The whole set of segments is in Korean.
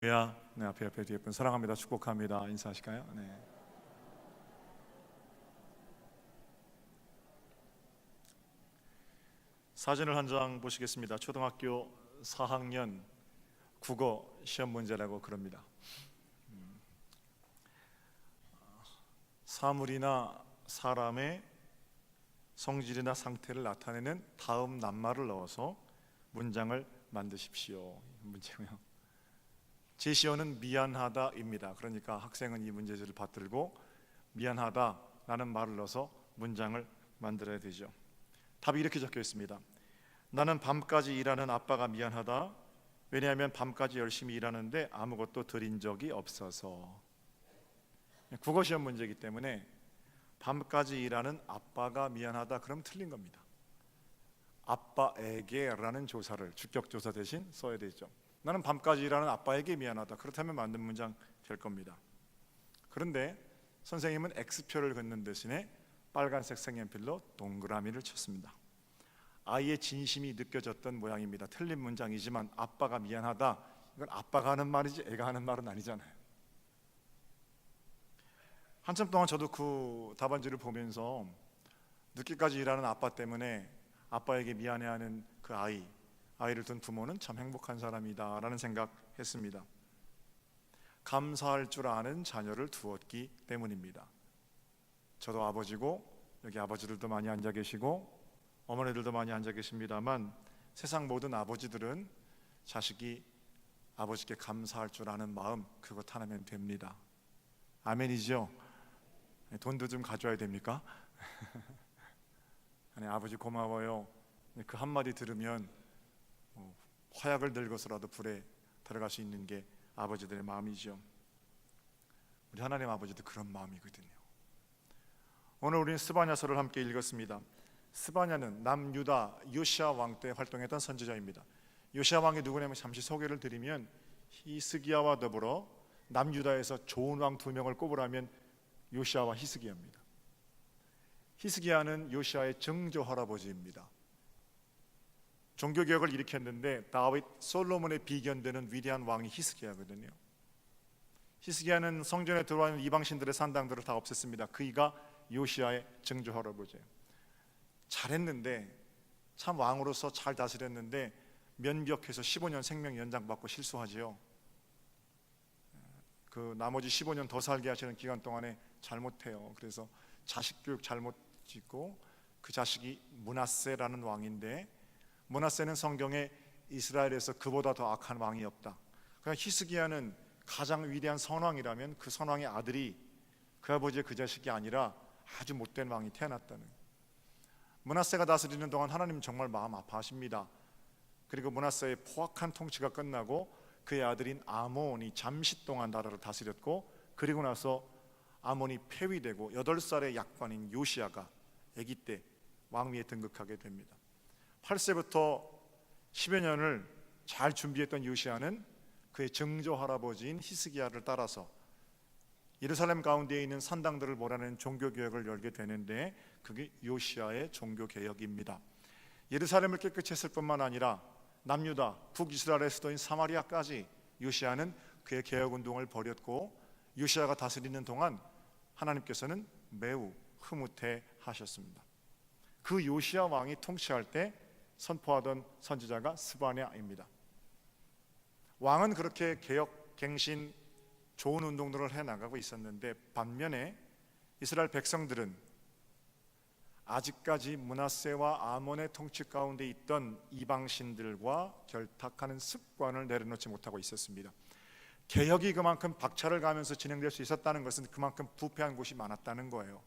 네, 앞에 뒤에 분 사랑합니다, 축복합니다 인사하실까요? 네. 사진을 한 장 보시겠습니다. 초등학교 4학년 국어 시험 문제라고 그럽니다. 사물이나 사람의 성질이나 상태를 나타내는 다음 낱말을 넣어서 문장을 만드십시오. 문제고요. 제시어는 미안하다입니다. 그러니까 학생은 이 문제지를 받들고 미안하다라는 말을 넣어서 문장을 만들어야 되죠. 답이 이렇게 적혀 있습니다. 나는 밤까지 일하는 아빠가 미안하다. 왜냐하면 밤까지 열심히 일하는데 아무것도 드린 적이 없어서. 국어 시험 문제이기 때문에 밤까지 일하는 아빠가 미안하다 그럼 틀린 겁니다. 아빠에게라는 조사를 주격 조사 대신 써야 되죠. 나는 밤까지 일하는 아빠에게 미안하다. 그렇다면 만든 문장 될 겁니다. 그런데 선생님은 X표를 긋는 대신에 빨간색 색연필로 동그라미를 쳤습니다. 아이의 진심이 느껴졌던 모양입니다. 틀린 문장이지만 아빠가 미안하다, 이건 아빠가 하는 말이지 애가 하는 말은 아니잖아요. 한참 동안 저도 그 답안지를 보면서 늦게까지 일하는 아빠 때문에 아빠에게 미안해하는 그 아이를 둔 부모는 참 행복한 사람이다 라는 생각했습니다. 감사할 줄 아는 자녀를 두었기 때문입니다. 저도 아버지고 여기 아버지들도 많이 앉아 계시고 어머니들도 많이 앉아 계십니다만 세상 모든 아버지들은 자식이 아버지께 감사할 줄 아는 마음, 그것 하나면 됩니다. 아멘이죠? 돈도 좀 가져야 됩니까? 아니, 아버지 고마워요, 그 한마디 들으면 화약을 들고서라도 불에 들어갈 수 있는 게 아버지들의 마음이죠. 우리 하나님 아버지도 그런 마음이거든요. 오늘 우리는 스바냐서를 함께 읽었습니다. 스바냐는 남유다 요시야 왕 때 활동했던 선지자입니다. 요시야 왕이 누구냐면 잠시 소개를 드리면 히스기야와 더불어 남유다에서 좋은 왕 두 명을 꼽으라면 요시야와 히스기야입니다. 히스기야는 요시야의 증조 할아버지입니다. 종교개혁을 일으켰는데 다윗, 솔로몬의 비견되는 위대한 왕이 히스기야거든요. 히스기야는 성전에 들어와 있는 이방신들의 산당들을 다 없앴습니다. 그이가 요시야의 증조 할아버지예요. 잘했는데, 참 왕으로서 잘 다스렸는데 면벽해서 15년 생명 연장받고 실수하지요. 그 나머지 15년 더 살게 하시는 기간 동안에 잘못해요. 그래서 자식 교육 잘못 짓고, 그 자식이 므낫세라는 왕인데, 므낫세는 성경에 이스라엘에서 그보다 더 악한 왕이 없다. 그냥 히스기야는 가장 위대한 선왕이라면 그 선왕의 아들이 그 아버지의 그 자식이 아니라 아주 못된 왕이 태어났다는. 므낫세가 다스리는 동안 하나님 정말 마음 아파하십니다. 그리고 므낫세의 포악한 통치가 끝나고 그의 아들인 아몬이 잠시 동안 나라를 다스렸고, 그리고 나서 아몬이 폐위되고 8살의 약관인 요시야가 아기 때 왕위에 등극하게 됩니다. 8세부터 10여 년을 잘 준비했던 요시야는 그의 증조 할아버지인 히스기야를 따라서 예루살렘 가운데에 있는 산당들을 몰아내는 종교개혁을 열게 되는데, 그게 요시야의 종교개혁입니다. 예루살렘을 깨끗이 했을 뿐만 아니라 남유다, 북이스라엘의 수도인 사마리아까지 요시야는 그의 개혁운동을 벌였고, 요시야가 다스리는 동안 하나님께서는 매우 흐뭇해 하셨습니다. 그 요시야 왕이 통치할 때 선포하던 선지자가 스바냐입니다. 왕은 그렇게 개혁, 갱신, 좋은 운동들을 해나가고 있었는데, 반면에 이스라엘 백성들은 아직까지 므낫세와 아몬의 통치 가운데 있던 이방신들과 결탁하는 습관을 내려놓지 못하고 있었습니다. 개혁이 그만큼 박차를 가면서 진행될 수 있었다는 것은 그만큼 부패한 곳이 많았다는 거예요.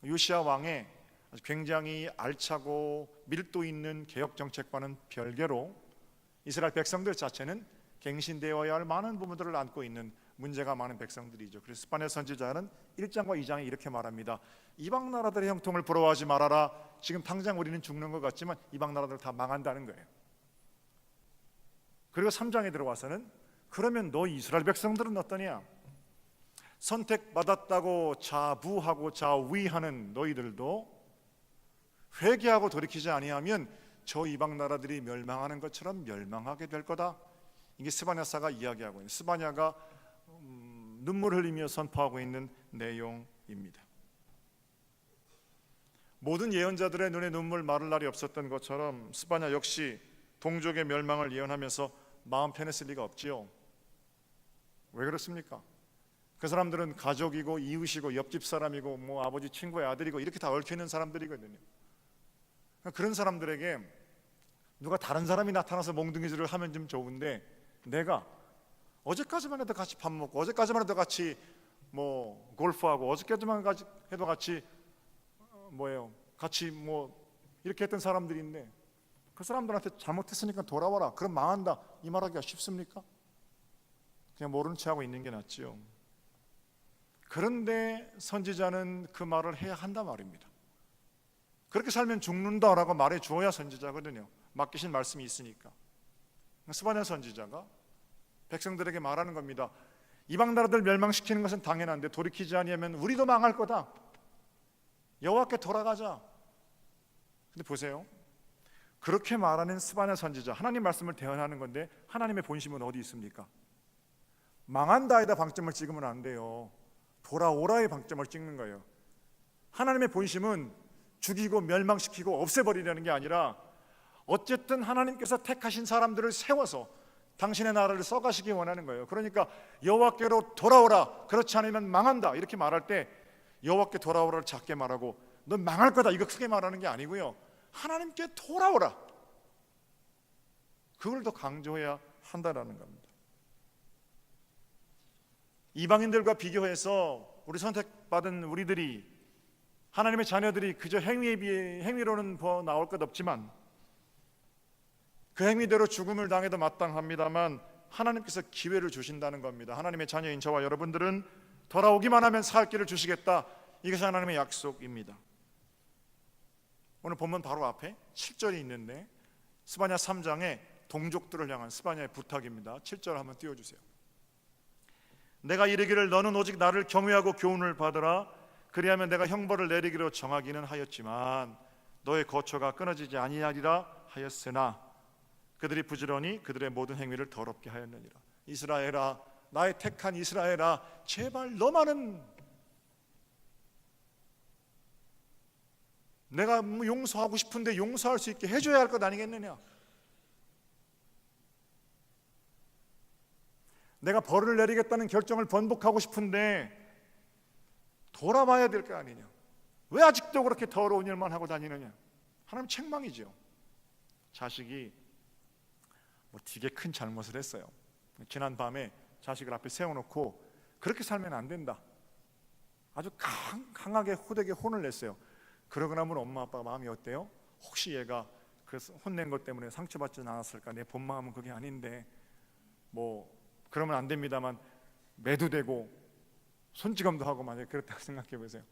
요시야 왕의 굉장히 알차고 밀도 있는 개혁 정책과는 별개로 이스라엘 백성들 자체는 갱신되어야 할 많은 부분들을 안고 있는 문제가 많은 백성들이죠. 그래서 스바냐 선지자는 1장과 2장에 이렇게 말합니다. 이방 나라들의 형통을 부러워하지 말아라. 지금 당장 우리는 죽는 것 같지만 이방 나라들 다 망한다는 거예요. 그리고 3장에 들어와서는 그러면 너 이스라엘 백성들은 어떠냐? 선택받았다고 자부하고 자위하는 너희들도 회개하고 돌이키지 아니하면 저 이방 나라들이 멸망하는 것처럼 멸망하게 될 거다. 이게 스바냐사가 이야기하고 있는, 스바냐가 눈물 흘리며 선포하고 있는 내용입니다. 모든 예언자들의 눈에 눈물 마를 날이 없었던 것처럼 스바냐 역시 동족의 멸망을 예언하면서 마음 편했을 리가 없지요. 왜 그렇습니까? 그 사람들은 가족이고 이웃이고 옆집 사람이고 뭐 아버지 친구의 아들이고 이렇게 다 얽혀 있는 사람들이거든요. 그런 사람들에게 누가 다른 사람이 나타나서 몽둥이질을 하면 좀 좋은데, 내가 어제까지만 해도 같이 밥 먹고 어제까지만 해도 같이 뭐 골프하고 어제까지만 해도 같이 같이 뭐 이렇게 했던 사람들인데 그 사람들한테 잘못했으니까 돌아와라, 그럼 망한다, 이 말하기가 쉽습니까? 그냥 모르는 체 하고 있는 게 낫지요. 그런데 선지자는 그 말을 해야 한단 말입니다. 그렇게 살면 죽는다라고 말해 주어야 선지자거든요. 맡기신 말씀이 있으니까. 스바냐 선지자가 백성들에게 말하는 겁니다. 이방 나라들 멸망시키는 것은 당연한데 돌이키지 아니하면 우리도 망할 거다. 여호와께 돌아가자. 근데 보세요, 그렇게 말하는 스바냐 선지자, 하나님 말씀을 대언하는 건데 하나님의 본심은 어디 있습니까? 망한다에다 방점을 찍으면 안 돼요. 돌아오라의 방점을 찍는 거예요. 하나님의 본심은 죽이고 멸망시키고 없애버리려는 게 아니라 어쨌든 하나님께서 택하신 사람들을 세워서 당신의 나라를 써가시기 원하는 거예요. 그러니까 여호와께로 돌아오라, 그렇지 않으면 망한다, 이렇게 말할 때 여호와께 돌아오라를 작게 말하고 넌 망할 거다 이거 크게 말하는 게 아니고요, 하나님께 돌아오라, 그걸 더 강조해야 한다라는 겁니다. 이방인들과 비교해서 우리 선택받은 우리들이, 하나님의 자녀들이 그저 행위에 비해, 행위로는 더 나올 것 없지만 그 행위대로 죽음을 당해도 마땅합니다만 하나님께서 기회를 주신다는 겁니다. 하나님의 자녀인 저와 여러분들은 돌아오기만 하면 살 길을 주시겠다, 이것이 하나님의 약속입니다. 오늘 본문 바로 앞에 7절이 있는데 스바냐 3장에 동족들을 향한 스바냐의 부탁입니다. 7절 한번 띄워주세요. 내가 이르기를 너는 오직 나를 경외하고 교훈을 받으라. 그리하면 내가 형벌을 내리기로 정하기는 하였지만 너의 거처가 끊어지지 아니하리라 하였으나 그들이 부지런히 그들의 모든 행위를 더럽게 하였느니라. 이스라엘아, 나의 택한 이스라엘아, 제발 너만은 내가 용서하고 싶은데 용서할 수 있게 해줘야 할 것 아니겠느냐. 내가 벌을 내리겠다는 결정을 번복하고 싶은데 돌아와야 될 거 아니냐. 왜 아직도 그렇게 더러운 일만 하고 다니느냐. 하나님 책망이죠. 자식이 뭐 되게 큰 잘못을 했어요. 지난 밤에 자식을 앞에 세워놓고 그렇게 살면 안 된다, 아주 강하게 호되게 혼을 냈어요. 그러고 나면 엄마 아빠가 마음이 어때요? 혹시 얘가 그 혼낸 것 때문에 상처받지는 않았을까? 내 본 마음은 그게 아닌데 뭐 그러면 안 됩니다만 매도되고 손찌검도 하고 만약에 그렇다고 생각해 보세요.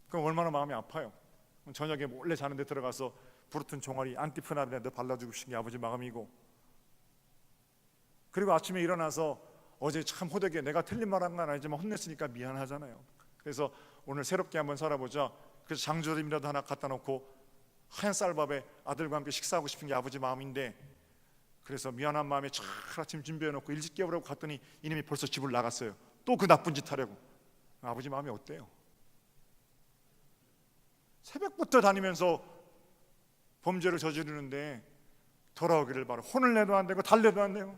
그럼 얼마나 마음이 아파요. 저녁에 몰래 자는데 들어가서 부르튼 종아리 안티프나라도 발라주고 싶은 게 아버지 마음이고, 그리고 아침에 일어나서 어제 참 호되게 내가 틀린 말 한 건 아니지만 혼냈으니까 미안하잖아요. 그래서 오늘 새롭게 한번 살아보자, 그래서 장조림이라도 하나 갖다 놓고 하얀 쌀밥에 아들과 함께 식사하고 싶은 게 아버지 마음인데, 그래서 미안한 마음에 차 아침 준비해놓고 일찍 깨우라고 갔더니 이놈이 벌써 집을 나갔어요. 또 그 나쁜 짓 하려고. 아버지 마음이 어때요? 새벽부터 다니면서 범죄를 저지르는데 돌아오기를 바라. 혼을 내도 안 되고 달래도 안 돼요.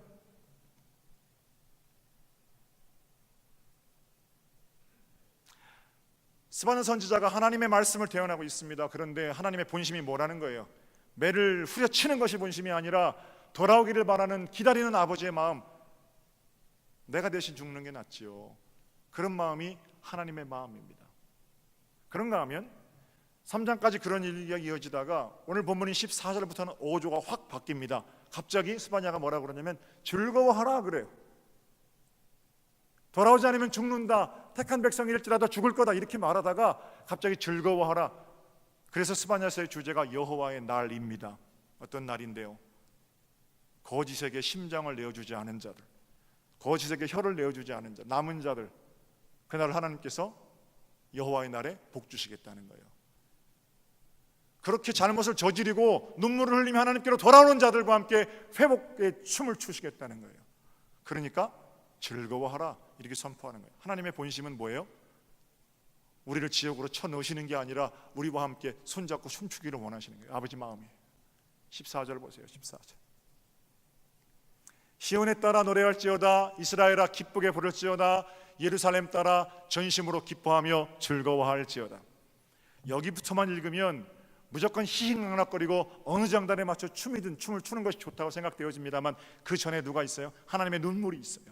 스바냐 선지자가 하나님의 말씀을 대언하고 있습니다. 그런데 하나님의 본심이 뭐라는 거예요? 매를 후려치는 것이 본심이 아니라 돌아오기를 바라는 기다리는 아버지의 마음, 내가 대신 죽는 게 낫지요. 그런 마음이 하나님의 마음입니다. 그런가 하면 3장까지 그런 일이 이어지다가 오늘 본문인 14절부터는 어조가 확 바뀝니다. 갑자기 스바냐가 뭐라고 그러냐면 즐거워하라 그래요. 돌아오지 않으면 죽는다, 택한 백성일지라도 죽을 거다, 이렇게 말하다가 갑자기 즐거워하라. 그래서 스바냐서의 주제가 여호와의 날입니다. 어떤 날인데요? 거짓에게 심장을 내어주지 않은 자들, 거짓에게 혀를 내어주지 않은 자, 남은 자들, 그날 하나님께서 여호와의 날에 복 주시겠다는 거예요. 그렇게 잘못을 저지르고 눈물을 흘리며 하나님께로 돌아오는 자들과 함께 회복의 춤을 추시겠다는 거예요. 그러니까 즐거워하라 이렇게 선포하는 거예요. 하나님의 본심은 뭐예요? 우리를 지옥으로 쳐넣으시는 게 아니라 우리와 함께 손잡고 춤추기를 원하시는 거예요. 아버지 마음이에요. 14절 보세요. 14절. 시온에 따라 노래할지어다, 이스라엘아 기쁘게 부를지어다, 예루살렘 따라 전심으로 기뻐하며 즐거워할지어다. 여기부터만 읽으면 무조건 희희낙낙거리고 어느 장단에 맞춰 춤이든 춤을 추는 것이 좋다고 생각되어집니다만 그 전에 누가 있어요? 하나님의 눈물이 있어요.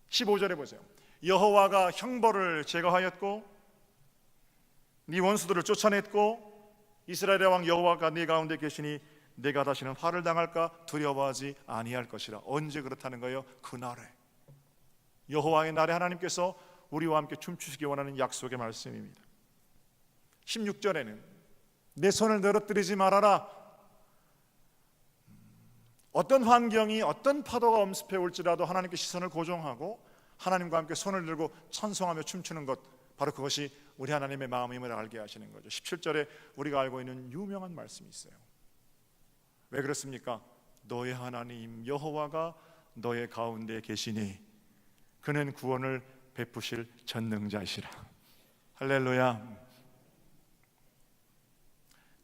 15절에 보세요. 여호와가 형벌을 제거하였고 네 원수들을 쫓아냈고 이스라엘의 왕 여호와가 네 가운데 계시니 내가 다시는 화를 당할까 두려워하지 아니할 것이라. 언제 그렇다는 거예요? 그날에, 여호와의 날에 하나님께서 우리와 함께 춤추시기 원하는 약속의 말씀입니다. 16절에는 내 손을 늘어뜨리지 말아라. 어떤 환경이 어떤 파도가 엄습해 올지라도 하나님께 시선을 고정하고 하나님과 함께 손을 들고 찬송하며 춤추는 것, 바로 그것이 우리 하나님의 마음임을 알게 하시는 거죠. 17절에 우리가 알고 있는 유명한 말씀이 있어요. 왜 그렇습니까? 너의 하나님 여호와가 너의 가운데 계시니 그는 구원을 베푸실 전능자이시라. 할렐루야.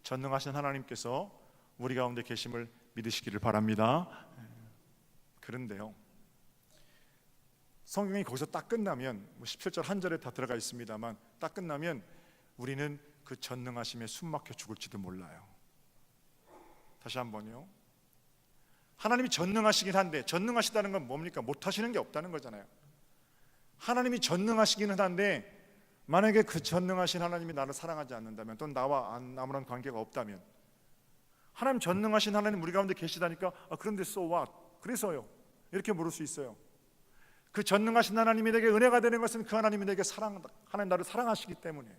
전능하신 하나님께서 우리 가운데 계심을 믿으시기를 바랍니다. 그런데요, 성경이 거기서 딱 끝나면 17절 한 절에 다 들어가 있습니다만 딱 끝나면 우리는 그 전능하심에 숨막혀 죽을지도 몰라요. 다시 한번요. 하나님이 전능하시긴 한데, 전능하시다는 건 뭡니까? 못하시는 게 없다는 거잖아요. 하나님이 전능하시기는 한데 만약에 그 전능하신 하나님이 나를 사랑하지 않는다면, 또 나와 아무런 관계가 없다면, 하나님 전능하신 하나님 우리 가운데 계시다니까 그런데 so what? 그래서요 이렇게 물을 수 있어요. 그 전능하신 하나님이 내게 은혜가 되는 것은 그 하나님이 내게 하나님 나를 사랑하시기 때문에.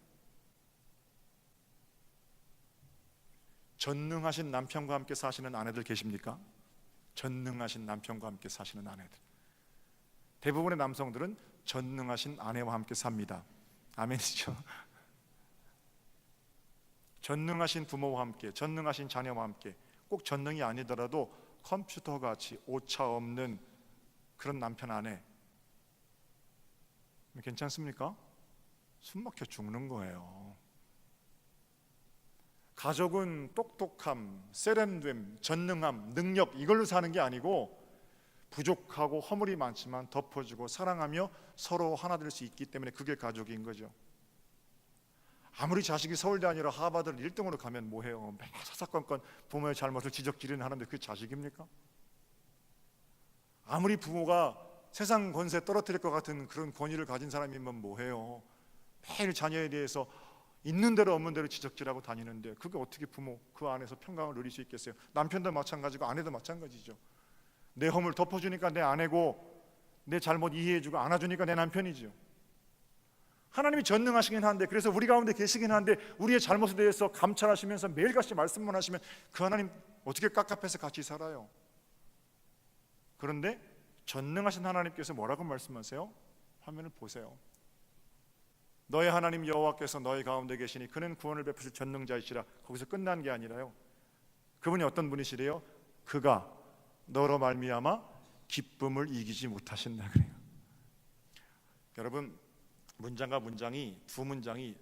전능하신 남편과 함께 사시는 아내들 계십니까? 전능하신 남편과 함께 사시는 아내들. 대부분의 남성들은 전능하신 아내와 함께 삽니다. 아멘이죠. 전능하신 부모와 함께, 전능하신 자녀와 함께, 꼭 전능이 아니더라도 컴퓨터같이 오차 없는 그런 남편 아내 괜찮습니까? 숨막혀 죽는 거예요. 가족은 똑똑함, 세련됨, 전능함, 능력 이걸로 사는 게 아니고 부족하고 허물이 많지만 덮어주고 사랑하며 서로 하나 될 수 있기 때문에 그게 가족인 거죠. 아무리 자식이 서울대 아니라 하버드를 1등으로 가면 뭐해요? 맨날 사사건건 부모의 잘못을 지적질은 하는데 그게 자식입니까? 아무리 부모가 세상 권세 떨어뜨릴 것 같은 그런 권위를 가진 사람이면 뭐해요? 매일 자녀에 대해서 있는 대로 없는 대로 지적질하고 다니는데 그게 어떻게 부모 그 안에서 평강을 누릴 수 있겠어요? 남편도 마찬가지고 아내도 마찬가지죠. 내 허물 덮어주니까 내 아내고, 내 잘못 이해해주고 안아주니까 내 남편이죠. 하나님이 전능하시긴 한데, 그래서 우리 가운데 계시긴 한데 우리의 잘못에 대해서 감찰하시면서 매일같이 말씀만 하시면 그 하나님 어떻게 깝깝해서 같이 살아요? 그런데 전능하신 하나님께서 뭐라고 말씀하세요? 화면을 보세요. 너의 하나님 여호와께서 너희 가운데 계시니 그는 구원을 베푸실 전능자이시라. 거기서 끝난 게 아니라요, 그분이 어떤 분이시래요? 그가 너로 말미암아 기쁨을 이기지 못하신다 그래요. 여러분, 문장과 문장이, 두 문장이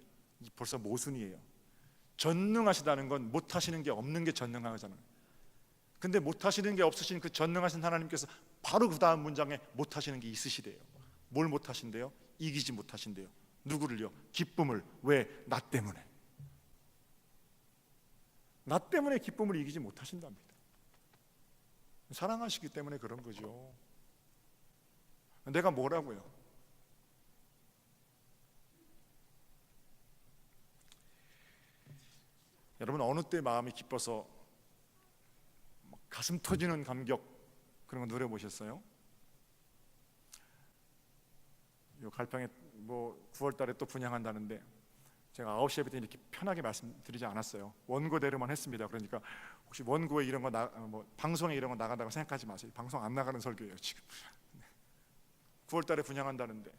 벌써 모순이에요. 전능하시다는 건 못하시는 게 없는 게 전능하잖아요. 근데 못하시는 게 없으신 그 전능하신 하나님께서 바로 그 다음 문장에 못하시는 게 있으시대요. 뭘 못하신대요? 이기지 못하신대요. 누구를요? 기쁨을. 왜? 나 때문에. 나 때문에 기쁨을 이기지 못하신답니다. 사랑하시기 때문에 그런 거죠. 내가 뭐라고요? 여러분, 어느 때 마음이 기뻐서 가슴 터지는 감격 그런 거 누려보셨어요? 요 갈평에 9월 달에 또 분향한다는데 제가 9시 예배 때 이렇게 편하게 말씀드리지 않았어요. 원고대로만 했습니다. 그러니까 혹시 원고에 이런 거 방송에 이런 거 나간다고 생각하지 마세요. 방송 안 나가는 설교예요 지금. 9월 달에 분향한다는데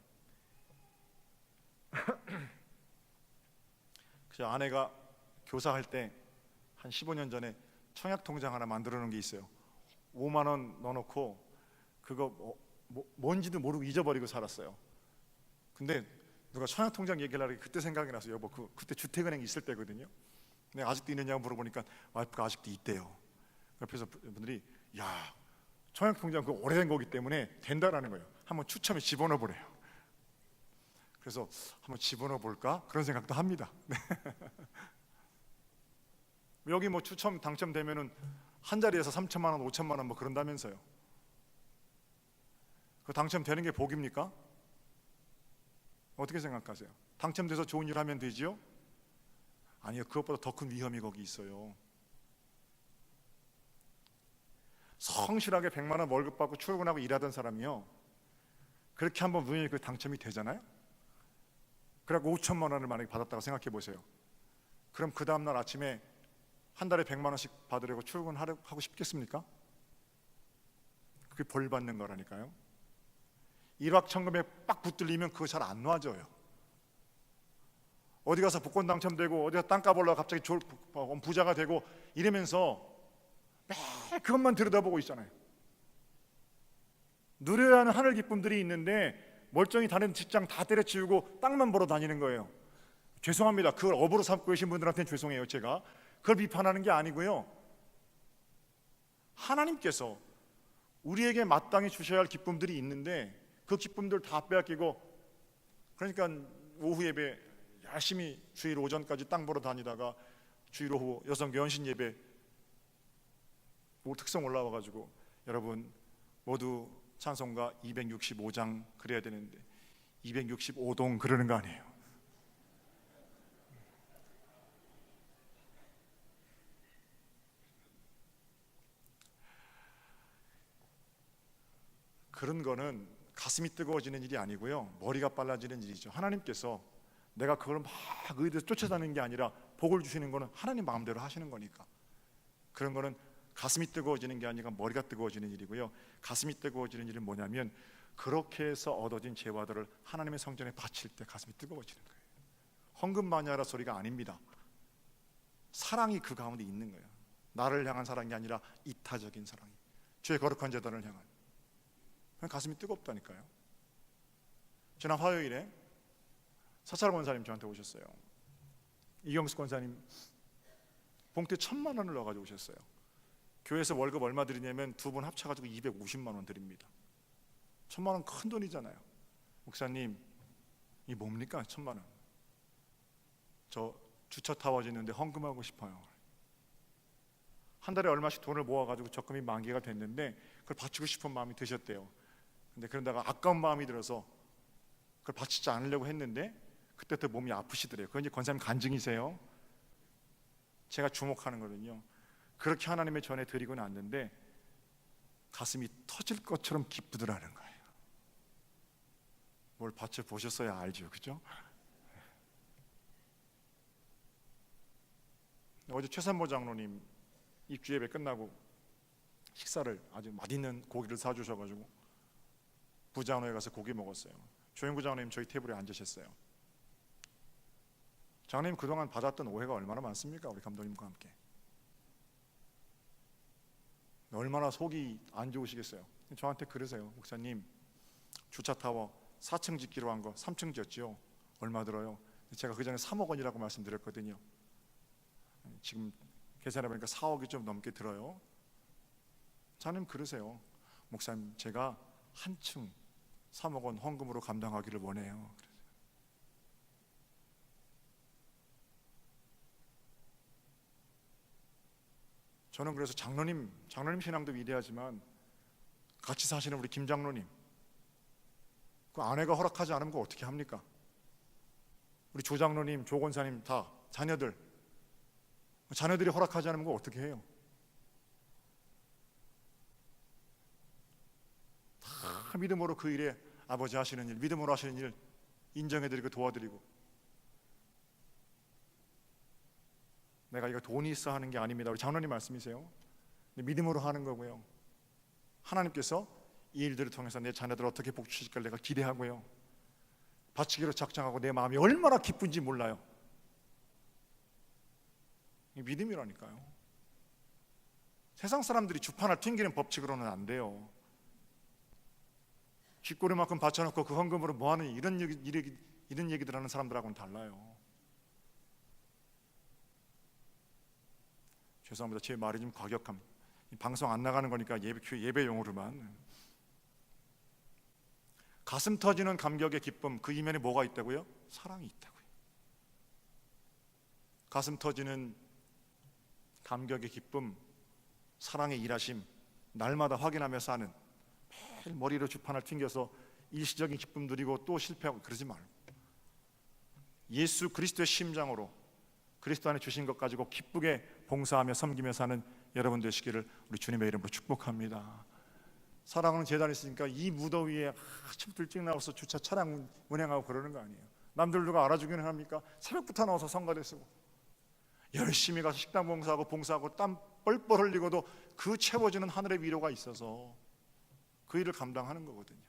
그 아내가 교사할 때 한 15년 전에 청약 통장 하나 만들어 놓은 게 있어요. 5만 원 넣어놓고 그거 뭔지도 모르고 잊어버리고 살았어요. 근데 누가 청약 통장 얘기를 하니까 그때 생각이 나서 여보 그때 주택은행 있을 때거든요. 근데 아직도 있느냐고 물어보니까 와이프가 아직도 있대요. 옆에서 분들이 야 청약 통장 그 오래된 거기 때문에 된다라는 거예요. 한번 추첨에 집어넣어 보래요. 그래서 한번 집어넣어 볼까 그런 생각도 합니다. 여기 뭐 추첨 당첨되면은 한 자리에서 3천만 원, 5천만 원 뭐 그런다면서요. 그 당첨되는 게 복입니까? 어떻게 생각하세요? 당첨돼서 좋은 일 하면 되지요? 아니요, 그것보다 더 큰 위험이 거기 있어요. 성실하게 100만 원 월급 받고 출근하고 일하던 사람이요, 그렇게 한번 운이 그 당첨이 되잖아요. 그래갖고 5천만 원을 만약에 받았다고 생각해 보세요. 그럼 그 다음날 아침에 한 달에 100만 원씩 받으려고 출근하고 싶겠습니까? 그게 벌 받는 거라니까요. 일확천금에 빡 붙들리면 그거 잘 안 놔져요. 어디 가서 복권 당첨되고 어디 가서 땅값 올라가 갑자기 부자가 되고 이러면서 매일 그것만 들여다보고 있잖아요. 누려야 하는 하늘 기쁨들이 있는데 멀쩡히 다니는 직장 다 때려치우고 땅만 보러 다니는 거예요. 죄송합니다. 그걸 업으로 삼고 계신 분들한테는 죄송해요. 제가 그걸 비판하는 게 아니고요, 하나님께서 우리에게 마땅히 주셔야 할 기쁨들이 있는데 그 기쁨들 다 빼앗기고, 그러니까 오후 예배 열심히 주일 오전까지 땅 보러 다니다가 주일 오후 여성 연신 예배 특성 올라와가지고 여러분 모두 찬송가 265장 그래야 되는데 265동 그러는 거 아니에요. 그런 거는 가슴이 뜨거워지는 일이 아니고요, 머리가 빨라지는 일이죠. 하나님께서 내가 그걸 막 의대로 쫓아다니는 게 아니라 복을 주시는 거는 하나님 마음대로 하시는 거니까, 그런 거는 가슴이 뜨거워지는 게 아니라 머리가 뜨거워지는 일이고요. 가슴이 뜨거워지는 일은 뭐냐면 그렇게 해서 얻어진 재화들을 하나님의 성전에 바칠 때 가슴이 뜨거워지는 거예요. 헌금마냐라 소리가 아닙니다. 사랑이 그 가운데 있는 거예요. 나를 향한 사랑이 아니라 이타적인 사랑이, 주의 거룩한 제단을 향한. 가슴이 뜨겁다니까요. 지난 화요일에 사찰 권사님 저한테 오셨어요. 이경수 권사님 봉투에 1,000만 원을 넣어가지고 오셨어요. 교회에서 월급 얼마 드리냐면 두 분 합쳐가지고 250만 원 드립니다. 1,000만 원 큰 돈이잖아요. 목사님 이 뭡니까 1,000만 원? 저 주차 타워 짓는데 헌금하고 싶어요. 한 달에 얼마씩 돈을 모아가지고 적금이 만기가 됐는데 그걸 바치고 싶은 마음이 드셨대요. 근데 그러다가 아까운 마음이 들어서 그걸 바치지 않으려고 했는데 그때부터 몸이 아프시더래요. 그건 이제 권사님 간증이세요. 제가 주목하는 거는요, 그렇게 하나님의 전에 드리고 났는데 가슴이 터질 것처럼 기쁘더라는 거예요. 뭘 바쳐 보셨어야 알죠, 그죠? 어제 최산모 장로님 입주 예배 끝나고 식사를 아주 맛있는 고기를 사주셔가지고 부장로에 가서 고기 먹었어요. 조영구 장로님 저희 테이블에 앉으셨어요. 장로님 그동안 받았던 오해가 얼마나 많습니까? 우리 감독님과 함께 얼마나 속이 안 좋으시겠어요. 저한테 그러세요. 목사님 주차타워 4층 짓기로 한 거 3층 지었지요? 얼마 들어요? 제가 그 전에 3억 원이라고 말씀드렸거든요. 지금 계산해보니까 4억이 좀 넘게 들어요. 장로님 그러세요. 목사님 제가 한 층 3억 원 헌금으로 감당하기를 원해요. 저는 그래서 장로님 신앙도 위대하지만 같이 사시는 우리 김 장로님, 그 아내가 허락하지 않으면 그거 어떻게 합니까? 우리 조 장로님, 조 권사님 다 자녀들이 허락하지 않으면 그거 어떻게 해요? 다 믿음으로 그 일에 아버지 하시는 일, 믿음으로 하시는 일 인정해드리고 도와드리고, 내가 이거 돈이 있어 하는 게 아닙니다. 우리 장로님 말씀이세요. 믿음으로 하는 거고요. 하나님께서 이 일들을 통해서 내 자녀들을 어떻게 복주실까 내가 기대하고요, 바치기로 작정하고 내 마음이 얼마나 기쁜지 몰라요. 믿음이라니까요. 세상 사람들이 주판을 튕기는 법칙으로는 안 돼요. 귓고리만큼 받쳐놓고 그 헌금으로 뭐하는 이런 얘기들 하는 사람들하고는 달라요. 죄송합니다. 제 말이 좀 과격함. 방송 안 나가는 거니까 예배용으로만. 가슴 터지는 감격의 기쁨, 그 이면에 뭐가 있다고요? 사랑이 있다고요. 가슴 터지는 감격의 기쁨, 사랑의 일하심, 날마다 확인하며 사는, 매일 머리로 주판을 튕겨서 일시적인 기쁨 누리고 또 실패하고 그러지 말고, 예수 그리스도의 심장으로 그리스도 안에 주신 것 가지고 기쁘게 봉사하며 섬기며 사는 여러분 되시기를 우리 주님의 이름으로 축복합니다. 사랑하는 재단이 있으니까 이 무더위에 아침부터 일찍 나와서 주차 차량 운행하고 그러는 거 아니에요. 남들 누가 알아주기는 합니까? 새벽부터 나와서 성가대 쓰고 열심히 가서 식당 봉사하고 땀 뻘뻘 흘리고도 그 채워지는 하늘의 위로가 있어서 그 일을 감당하는 거거든요.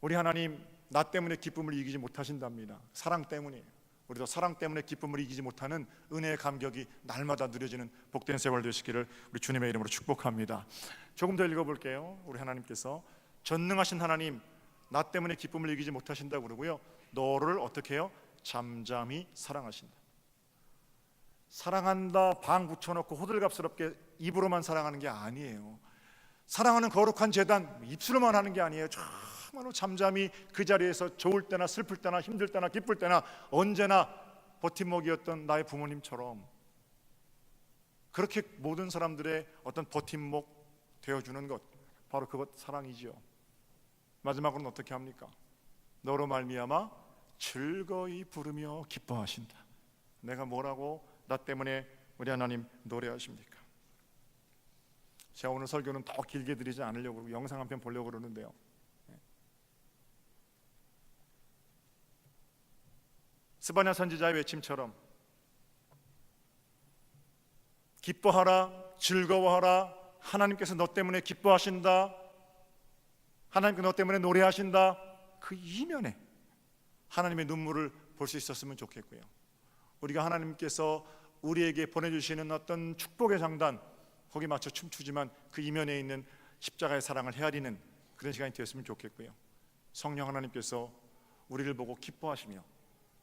우리 하나님, 나 때문에 기쁨을 이기지 못하신답니다. 사랑 때문이에요. 우리도 사랑 때문에 기쁨을 이기지 못하는 은혜의 감격이 날마다 누려지는 복된 세월 되시기를 우리 주님의 이름으로 축복합니다. 조금 더 읽어볼게요. 우리 하나님께서 전능하신 하나님, 나 때문에 기쁨을 이기지 못하신다고 그러고요, 너를 어떻게 해요? 잠잠히 사랑하신다. 사랑한다 방 붙여놓고 호들갑스럽게 입으로만 사랑하는 게 아니에요. 사랑하는 거룩한 재단 입술로만 하는 게 아니에요. 정말로 잠잠히 그 자리에서 좋을 때나 슬플 때나 힘들 때나 기쁠 때나 언제나 버팀목이었던 나의 부모님처럼 그렇게 모든 사람들의 어떤 버팀목 되어주는 것, 바로 그것 사랑이지요. 마지막으로는 어떻게 합니까? 너로 말미암아 즐거이 부르며 기뻐하신다. 내가 뭐라고 나 때문에 우리 하나님 노래하십니까? 제가 오늘 설교는 더 길게 드리지 않으려고 영상 한 편 보려고 그러는데요, 스바냐 선지자의 외침처럼 기뻐하라, 즐거워하라, 하나님께서 너 때문에 기뻐하신다, 하나님께서 너 때문에 노래하신다, 그 이면에 하나님의 눈물을 볼 수 있었으면 좋겠고요, 우리가 하나님께서 우리에게 보내주시는 어떤 축복의 장단 거기 맞춰 춤추지만 그 이면에 있는 십자가의 사랑을 헤아리는 그런 시간이 되었으면 좋겠고요, 성령 하나님께서 우리를 보고 기뻐하시며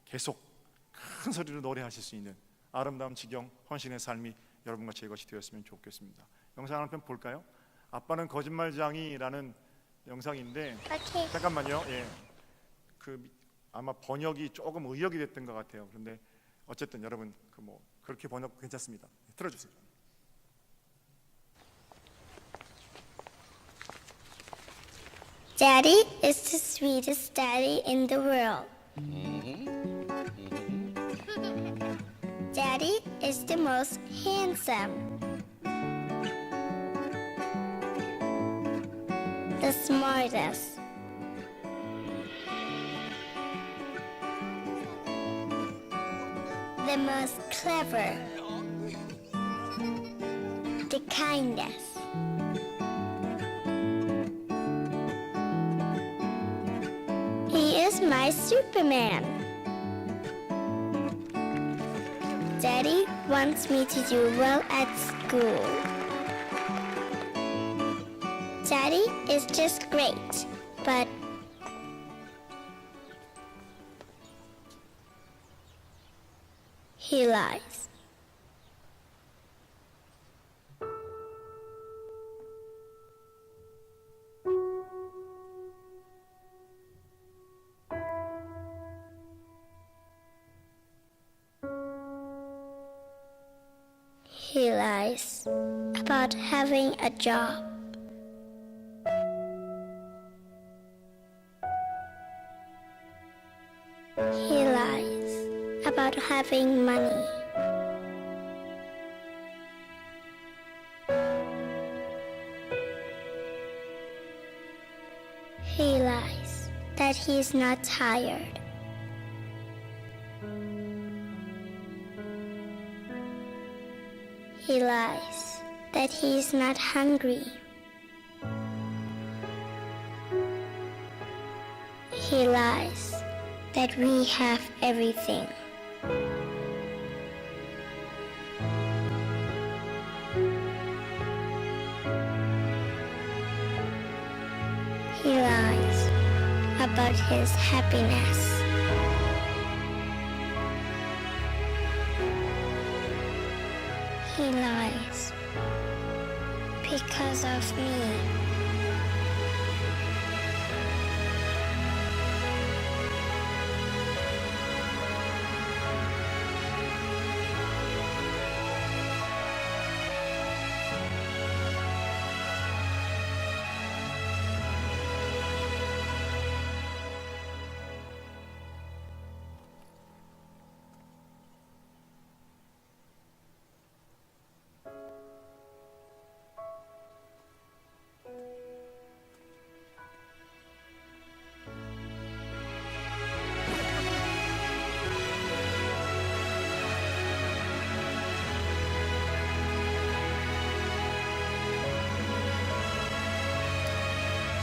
계속 큰 소리로 노래하실 수 있는 아름다운 지경 헌신의 삶이 여러분과 제 것이 되었으면 좋겠습니다. 영상 한 편 볼까요? 아빠는 거짓말장이라는 영상인데 잠깐만요. 그 아마 번역이 조금 의역이 됐던 것 같아요. 그런데 어쨌든 여러분 그렇게 번역 괜찮습니다. 틀어주세요. Daddy is the sweetest daddy in the world. Daddy is the most handsome, the smartest, the most clever, the kindest. He is my Superman. Daddy wants me to do well at school. Daddy is just great, but he lies. He lies about having a job. He lies about having money. He lies that he is not tired. He lies that he is not hungry. He lies that we have everything. about his happiness. He lies because of me.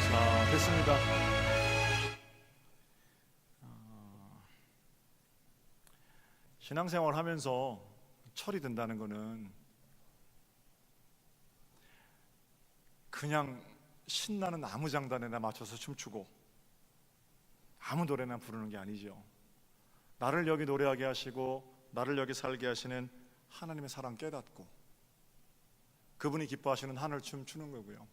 자, 됐습니다. 신앙생활 하면서 철이 든다는 거는 그냥 신나는 아무 장단에나 맞춰서 춤추고 아무 노래나 부르는 게 아니죠. 나를 여기 노래하게 하시고 나를 여기 살게 하시는 하나님의 사랑 깨닫고 그분이 기뻐하시는 하늘 춤 추는 거고요.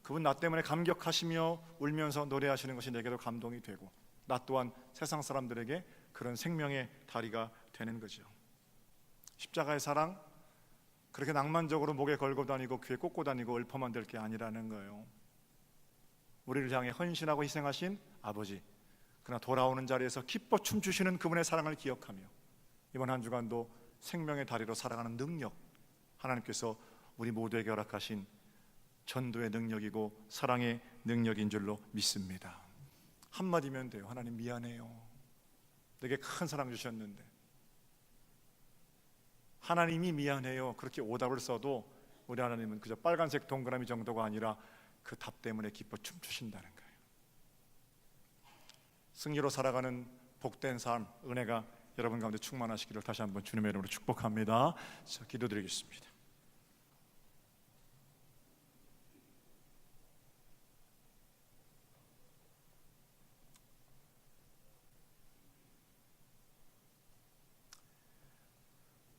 그분 나 때문에 감격하시며 울면서 노래하시는 것이 내게도 감동이 되고 나 또한 세상 사람들에게 그런 생명의 다리가 되는 거죠. 십자가의 사랑 그렇게 낭만적으로 목에 걸고 다니고 귀에 꽂고 다니고 읊어만 될 게 아니라는 거예요. 우리를 향해 헌신하고 희생하신 아버지, 그러나 돌아오는 자리에서 기뻐 춤추시는 그분의 사랑을 기억하며 이번 한 주간도 생명의 다리로 살아가는 능력, 하나님께서 우리 모두에게 허락하신 전도의 능력이고 사랑의 능력인 줄로 믿습니다. 한마디면 돼요. 하나님 미안해요. 내게 큰 사랑 주셨는데. 하나님이 미안해요. 그렇게 오답을 써도 우리 하나님은 그저 빨간색 동그라미 정도가 아니라 그 답 때문에 기뻐 춤추신다는 거예요. 승리로 살아가는 복된 삶, 은혜가 여러분 가운데 충만하시기를 다시 한번 주님의 이름으로 축복합니다. 자, 기도드리겠습니다.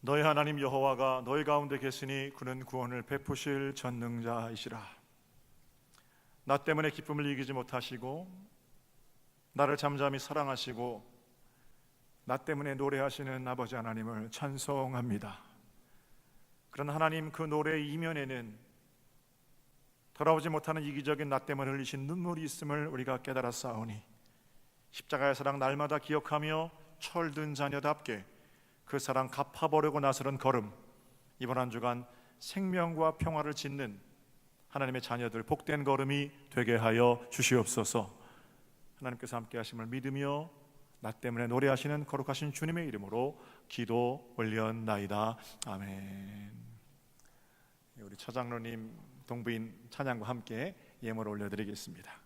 너희 하나님 여호와가 너희 가운데 계시니 그는 구원을 베푸실 전능자이시라. 나 때문에 기쁨을 이기지 못하시고 나를 잠잠히 사랑하시고 나 때문에 노래하시는 아버지 하나님을 찬송합니다. 그런 하나님 그 노래의 이면에는 돌아오지 못하는 이기적인 나 때문에 흘리신 눈물이 있음을 우리가 깨달았사오니 십자가의 사랑 날마다 기억하며 철든 자녀답게 그 사랑 갚아보려고 나서는 걸음, 이번 한 주간 생명과 평화를 짓는 하나님의 자녀들 복된 걸음이 되게 하여 주시옵소서. 하나님께서 함께 하심을 믿으며 나 때문에 노래하시는 거룩하신 주님의 이름으로 기도 올렸나이다. 아멘. 우리 처장로님 동부인 찬양과 함께 예물을 올려드리겠습니다.